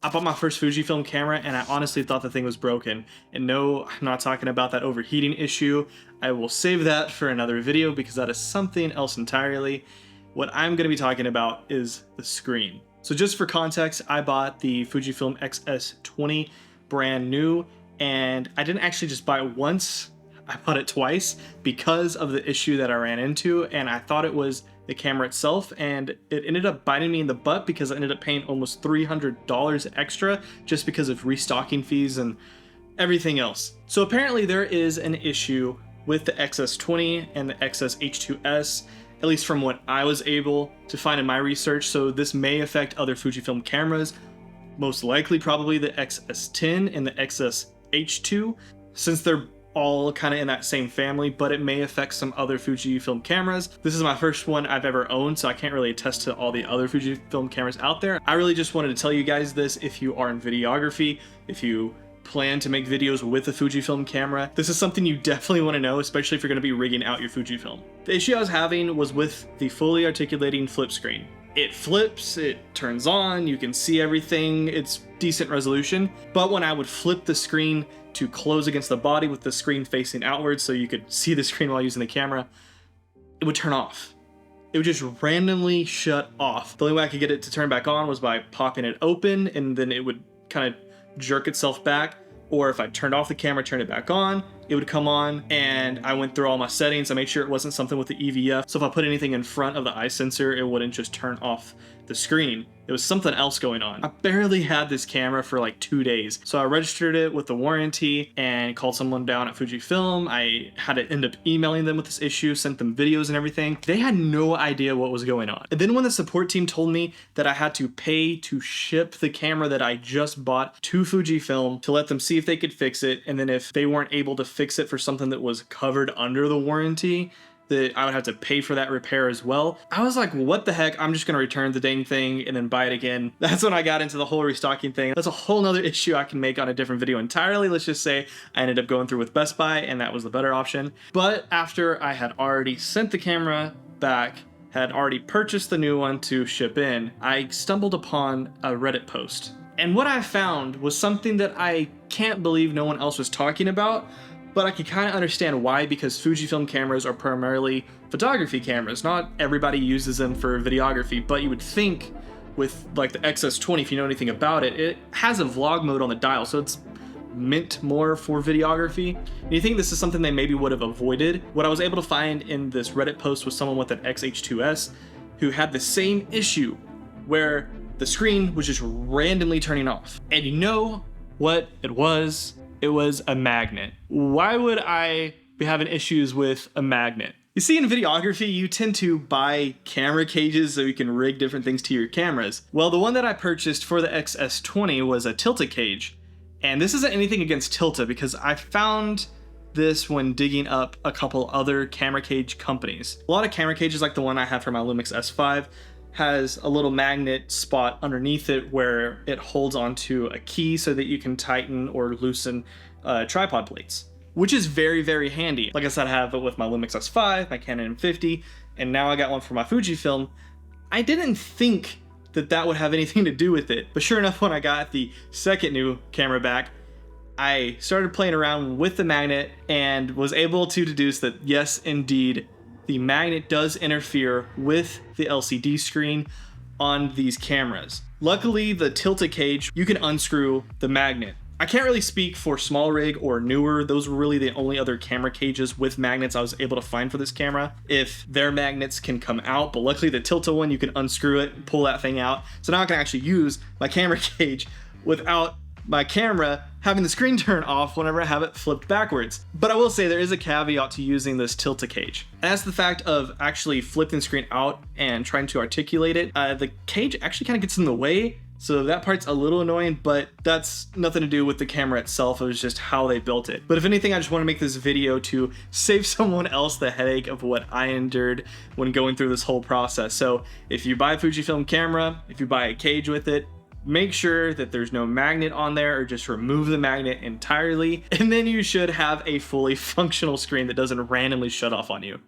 I bought my first Fujifilm camera and I honestly thought the thing was broken. And no, I'm not talking about that overheating issue. I will save that for another video because that is something else entirely. What I'm gonna be talking about is the screen. So just for context, I bought the Fujifilm XS20 brand new, and I didn't actually just buy it once, I bought it twice because of the issue that I ran into, and I thought it was the camera itself, and it ended up biting me in the butt because I ended up paying almost $300 extra just because of restocking fees and everything else. So apparently there is an issue with the XS20 and the XS-H2S, at least from what I was able to find in my research. So this may affect other Fujifilm cameras, most likely probably the XS10 and the XS-H2, since they're all kind of in that same family, but it may affect some other Fujifilm cameras. This is my first one I've ever owned, so I can't really attest to all the other Fujifilm cameras out there. I really just wanted to tell you guys this if you are in videography, if you plan to make videos with a Fujifilm camera. This is something you definitely want to know, especially if you're going to be rigging out your Fujifilm. The issue I was having was with the fully articulating flip screen. It flips, it turns on, you can see everything, it's decent resolution, but when I would flip the screen to close against the body with the screen facing outwards so you could see the screen while using the camera, it would turn off. It would just randomly shut off. The only way I could get it to turn back on was by popping it open, and then it would kind of jerk itself back, or if I turned off the camera, turned it back on, it would come on. And I went through all my settings. I made sure it wasn't something with the EVF. So if I put anything in front of the eye sensor, it wouldn't just turn off the screen. It was something else going on. I barely had this camera for like 2 days. So I registered it with the warranty and called someone down at Fujifilm. I had to end up emailing them with this issue, sent them videos and everything. They had no idea what was going on. And then when the support team told me that I had to pay to ship the camera that I just bought to Fujifilm to let them see if they could fix it, and then if they weren't able to fix it for something that was covered under the warranty, that I would have to pay for that repair as well. I was like, what the heck? I'm just gonna return the dang thing and then buy it again. That's when I got into the whole restocking thing. That's a whole nother issue I can make on a different video entirely. Let's just say I ended up going through with Best Buy and that was the better option. But after I had already sent the camera back, had already purchased the new one to ship in, I stumbled upon a Reddit post. And what I found was something that I can't believe no one else was talking about, but I can kind of understand why, because Fujifilm cameras are primarily photography cameras. Not everybody uses them for videography, but you would think with like the XS20, if you know anything about it, it has a vlog mode on the dial, so it's meant more for videography. And you think this is something they maybe would have avoided. What I was able to find in this Reddit post was someone with an XH2S who had the same issue where the screen was just randomly turning off. And you know what it was? It was a magnet. Why would I be having issues with a magnet? You see, in videography, you tend to buy camera cages so you can rig different things to your cameras. Well, the one that I purchased for the XS20 was a Tilta cage. And this isn't anything against Tilta, because I found this when digging up a couple other camera cage companies. A lot of camera cages, like the one I have for my Lumix S5, has a little magnet spot underneath it where it holds onto a key so that you can tighten or loosen tripod plates, which is very, very handy. Like I said, I have it with my Lumix S5, my Canon M50, and now I got one for my Fujifilm. I didn't think that that would have anything to do with it, but sure enough, when I got the second new camera back, I started playing around with the magnet and was able to deduce that yes, indeed, the magnet does interfere with the LCD screen on these cameras. Luckily, the Tilta cage, you can unscrew the magnet. I can't really speak for small rig or newer. Those were really the only other camera cages with magnets I was able to find for this camera, if their magnets can come out. But luckily the Tilta one, you can unscrew it and pull that thing out. So now I can actually use my camera cage without my camera having the screen turn off whenever I have it flipped backwards. But I will say there is a caveat to using this Tilta cage. And that's the fact of actually flipping the screen out and trying to articulate it. The cage actually kind of gets in the way, so that part's a little annoying, but that's nothing to do with the camera itself. It was just how they built it. But if anything, I just want to make this video to save someone else the headache of what I endured when going through this whole process. So if you buy a Fujifilm camera, if you buy a cage with it, make sure that there's no magnet on there, or just remove the magnet entirely, and then you should have a fully functional screen that doesn't randomly shut off on you.